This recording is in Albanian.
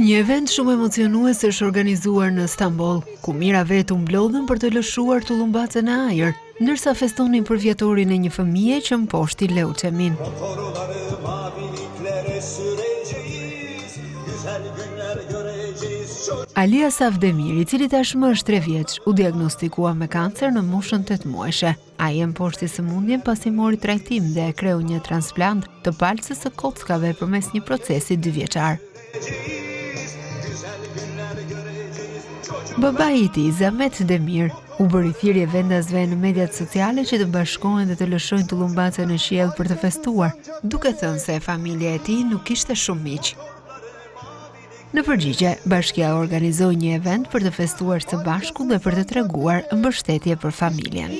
Një event shumë emocionues është organizuar në Stamboll, ku mira vetë u mblodhen për të lëshuar tullumbacën e ajër, ndërsa festonin për vjetorin e një fëmije që mposhti leuçemin. Alia Savdemir, i cili tashmë është 3 vjeç, u diagnostikua me kancer në moshën 8 muajshe. Ai e mposhti sëmundjen pasi mori trajtim dhe e kreu një transplant të palcës së kockave përmes një procesi 2 vjeçar. Babai i tij, Zamet Demir, u bëri thirrje vendasve në mediat sociale që të bashkohen dhe të lëshojnë tullumbacën në qiell për të festuar, duke thënë se familja e tij nuk kishte shumë miq. Në përgjigje, bashkia organizoi një event për të festuar së bashku dhe për të treguar mbështetje për familjen.